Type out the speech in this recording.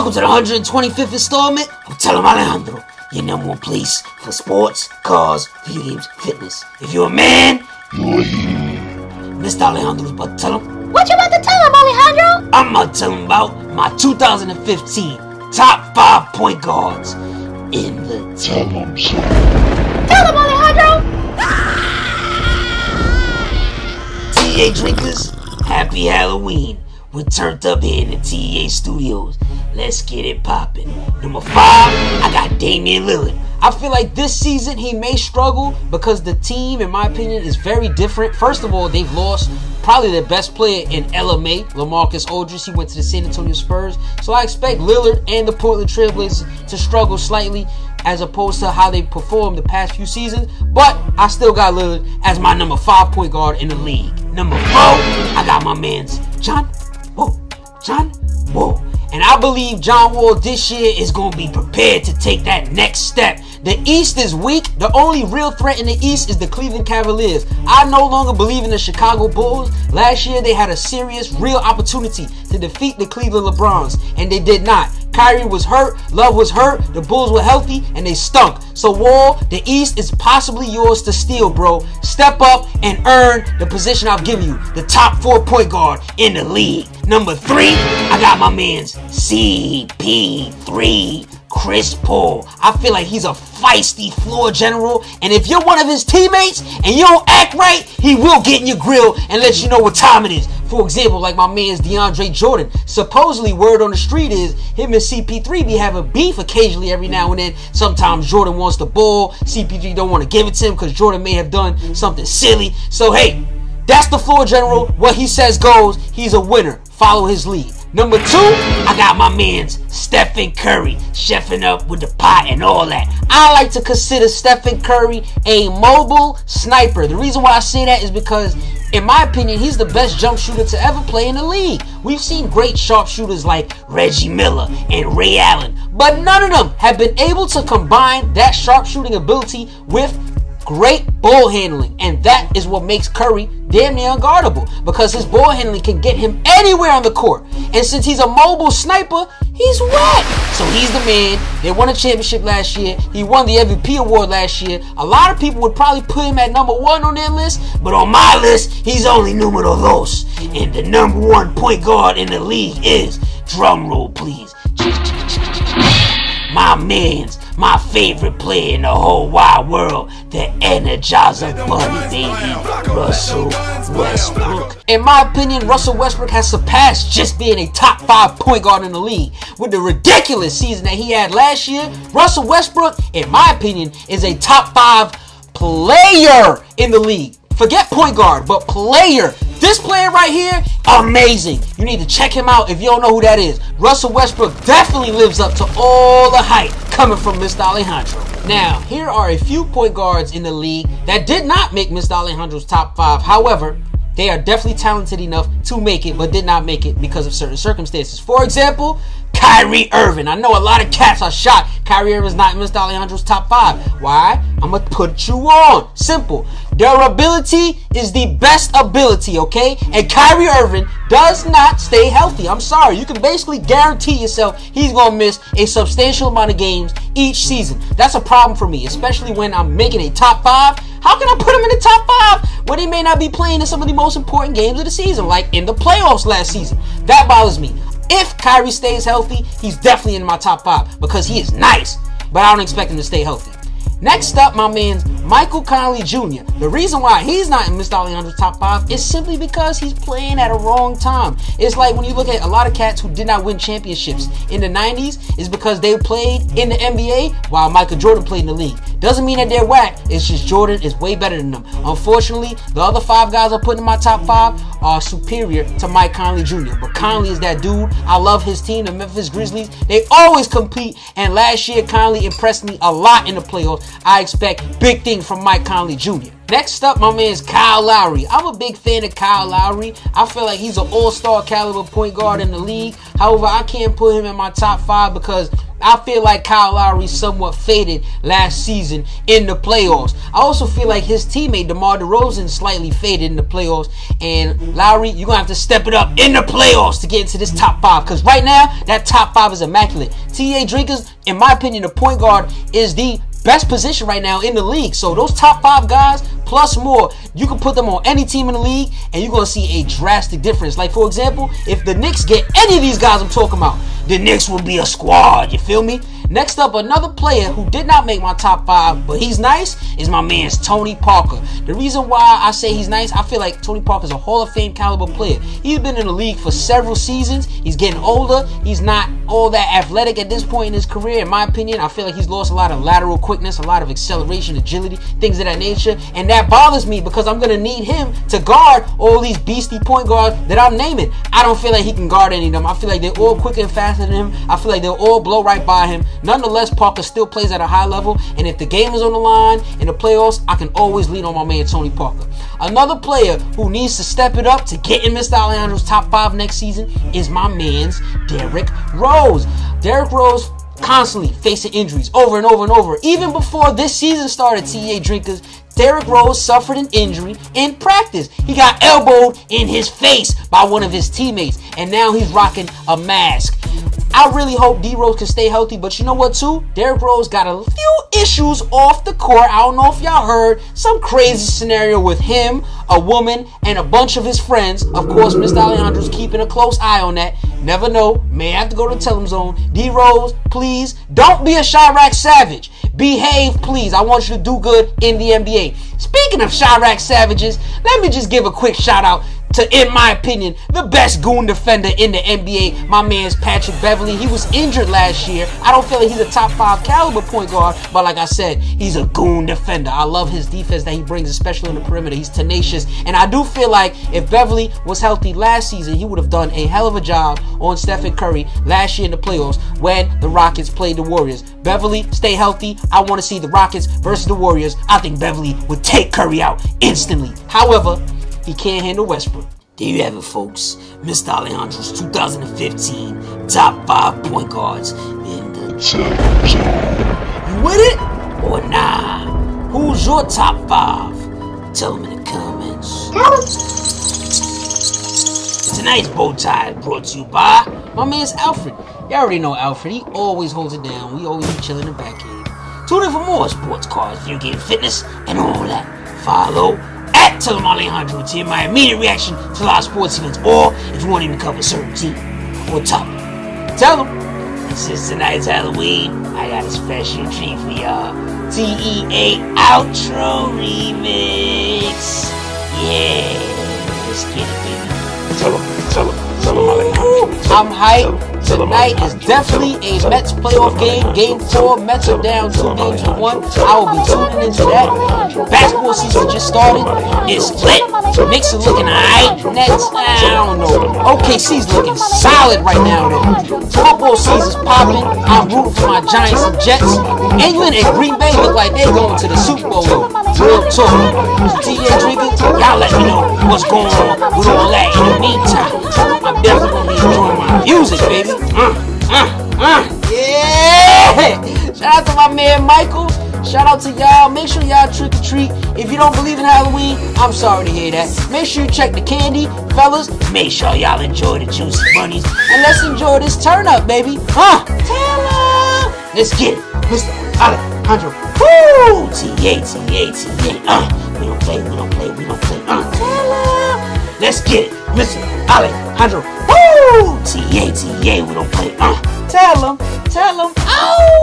welcome to the 125th installment of Tell Em Alejandro, your number one place for sports, cars, video games, fitness. If you're a man, you're here. Mr. Alejandro's about to tell him. What you about to tell him, Alejandro? I'm about to tell him about my 2015 top 5 point guards in the Tell Em Show. Tell him, Alejandro! TA drinkers, happy Halloween. We're turned up here in the TA studios. Let's get it poppin'. Number 5, I got Damian Lillard. I feel like this season he may struggle because the team, in my opinion, is very different. First of all, they've lost probably their best player in LMA, LaMarcus Aldridge. He went to the San Antonio Spurs. So I expect Lillard and the Portland Trailblazers to struggle slightly as opposed to how they performed the past few seasons. But I still got Lillard as my number 5 point guard in the league. Number 4, I got my man's John Wall. And I believe John Wall this year is going to be prepared to take that next step. The East is weak. The only real threat in the East is the Cleveland Cavaliers. I no longer believe in the Chicago Bulls. Last year, they had a serious, real opportunity to defeat the Cleveland LeBrons, and they did not. Kyrie was hurt, Love was hurt, the Bulls were healthy, and they stunk. So Wall, the East is possibly yours to steal, bro. Step up and earn the position I've given you, the top 4 point guard in the league. Number 3, I got my man's CP3, Chris Paul. I feel like he's a feisty floor general, and if you're one of his teammates and you don't act right, he will get in your grill and let you know what time it is. For example, like my man's DeAndre Jordan. Supposedly, word on the street is him and CP3 be having beef occasionally every now and then. Sometimes Jordan wants the ball, CP3 don't want to give it to him because Jordan may have done something silly. So hey, that's the floor general. What he says goes. He's a winner. Follow his lead. Number 2, I got my man's Stephen Curry, chefing up with the pot and all that. I like to consider Stephen Curry a mobile sniper. The reason why I say that is because, in my opinion, he's the best jump shooter to ever play in the league. We've seen great sharpshooters like Reggie Miller and Ray Allen, but none of them have been able to combine that sharpshooting ability with great ball handling, and that is what makes Curry damn near unguardable, because his ball handling can get him anywhere on the court, and since he's a mobile sniper, he's wet. So he's the man. They won a championship last year. He won the MVP award last year. A lot of people would probably put him at number 1 on their list, but on my list, he's only numero dos, and the number 1 point guard in the league is, drum roll please, my man's, my favorite player in the whole wide world, the Energizer Bunny, baby, Russell Westbrook. In my opinion, Russell Westbrook has surpassed just being a top 5 point guard in the league. With the ridiculous season that he had last year, Russell Westbrook, in my opinion, is a top 5 player in the league. Forget point guard, but player. This player right here, amazing. You need to check him out if you don't know who that is. Russell Westbrook definitely lives up to all the hype coming from Mr. Alejandro. Now, here are a few point guards in the league that did not make Mr. Alejandro's top 5. However, they are definitely talented enough to make it, but did not make it because of certain circumstances. For example, Kyrie Irving. I know a lot of cats are shocked Kyrie Irving's not in Mr. Alejandro's top 5. Why? I'm going to put you on. Simple. Durability is the best ability, okay? And Kyrie Irving does not stay healthy. I'm sorry. You can basically guarantee yourself he's going to miss a substantial amount of games each season. That's a problem for me, especially when I'm making a top 5. How can I put him in the top 5 when he may not be playing in some of the most important games of the season, like in the playoffs last season? That bothers me. If Kyrie stays healthy, he's definitely in my top 5 because he is nice, but I don't expect him to stay healthy. Next up, my man's Michael Conley Jr. The reason why he's not in Mr. Alejandro's top 5 is simply because he's playing at a wrong time. It's like when you look at a lot of cats who did not win championships in the 90s, is because they played in the NBA while Michael Jordan played in the league. Doesn't mean that they're whack, it's just Jordan is way better than them. Unfortunately, the other 5 guys I put in my top 5 are superior to Mike Conley Jr. But Conley is that dude. I love his team, the Memphis Grizzlies. They always compete, and last year Conley impressed me a lot in the playoffs. I expect big things from Mike Conley Jr. Next up, my man's Kyle Lowry. I'm a big fan of Kyle Lowry. I feel like he's an all-star caliber point guard in the league. However, I can't put him in my top 5 because I feel like Kyle Lowry somewhat faded last season in the playoffs. I also feel like his teammate DeMar DeRozan slightly faded in the playoffs. And Lowry, you're going to have to step it up in the playoffs to get into this top 5. Because right now, that top 5 is immaculate. T.A. Drinkers, in my opinion, the point guard is the best position right now in the league. So those top 5 guys plus more, you can put them on any team in the league and you're going to see a drastic difference. Like, for example, if the Knicks get any of these guys I'm talking about, the Knicks will be a squad. You feel me? Next up, another player who did not make my top 5, but he's nice, is my man's Tony Parker. The reason why I say he's nice, I feel like Tony Parker is a Hall of Fame caliber player. He's been in the league for several seasons. He's getting older. He's not all that athletic at this point in his career. In my opinion, I feel like he's lost a lot of lateral quickness, a lot of acceleration, agility, things of that nature. And that bothers me because I'm going to need him to guard all these beastie point guards that I'm naming. I don't feel like he can guard any of them. I feel like they're all quicker and faster than him. I feel like they'll all blow right by him. Nonetheless, Parker still plays at a high level, and if the game is on the line in the playoffs, I can always lean on my man Tony Parker. Another player who needs to step it up to get in Mr. Alejandro's top 5 next season is my man's Derrick Rose. Derrick Rose constantly facing injuries over and over and over. Even before this season started, T.A. Drinkers, Derrick Rose suffered an injury in practice. He got elbowed in his face by one of his teammates, and now he's rocking a mask. I really hope D-Rose can stay healthy, but you know what too? Derrick Rose got a few issues off the court. I don't know if y'all heard some crazy scenario with him, a woman, and a bunch of his friends. Of course, Mr. Alejandro's keeping a close eye on that. Never know. May have to go to the tell him zone. D-Rose, please, don't be a Chirac Savage. Behave, please. I want you to do good in the NBA. Speaking of Chirac Savages, let me just give a quick shout out to, in my opinion, the best goon defender in the NBA, my man's Patrick Beverley. He was injured last year. I don't feel like he's a top 5 caliber point guard, but like I said, he's a goon defender. I love his defense that he brings, especially on the perimeter. He's tenacious, and I do feel like if Beverley was healthy last season, he would have done a hell of a job on Stephen Curry last year in the playoffs when the Rockets played the Warriors. Beverley, stay healthy. I want to see the Rockets versus the Warriors. I think Beverley would take Curry out instantly. However, he can't handle Westbrook. There you have it, folks. Mr. Alejandro's 2015 top 5 point guards in the championship. You with it or nah? Who's your top 5? Tell them in the comments. Tonight's bow tie is brought to you by my man's Alfred. You already know Alfred. He always holds it down. We always be chilling in the back cave. Tune in for more sports cards, video game, fitness, and all that. Follow at Tell Em Alejandro to hear my immediate reaction to live sports events, or if you want him to cover a certain team or topic. Tell him. Since tonight's Halloween, I got a special treat for y'all. TEA Outro Remix. Yeah, let's get it, baby. Tell him Alejandro. I'm hyped. Tonight is definitely a Mets playoff game. Game 4, Mets are down 2 games to 1. I will be tuning into that. Basketball season just started. It's lit. Knicks are looking alright. Nets, I don't know. OKC's looking solid right now, though. Football season's popping. I'm rooting for my Giants and Jets. England and Green Bay look like they're going to the Super Bowl, though. Real talk. T.A. Drinkers, y'all let me know what's going on with all that. In the meantime, I'm definitely going to be enjoying my music, baby. Yeah! Shout out to my man Michael. Shout out to y'all. Make sure y'all trick or treat. If you don't believe in Halloween, I'm sorry to hear that. Make sure you check the candy, fellas. Make sure y'all enjoy the juicy bunnies. And let's enjoy this turn up, baby. Tell 'em. Let's get it. Mr. Alejandro. Woo! T.A. We don't play. Tell 'em. Let's get it. Mr. Alejandro. Woo! T.A. we don't play. Tell 'em. Oh!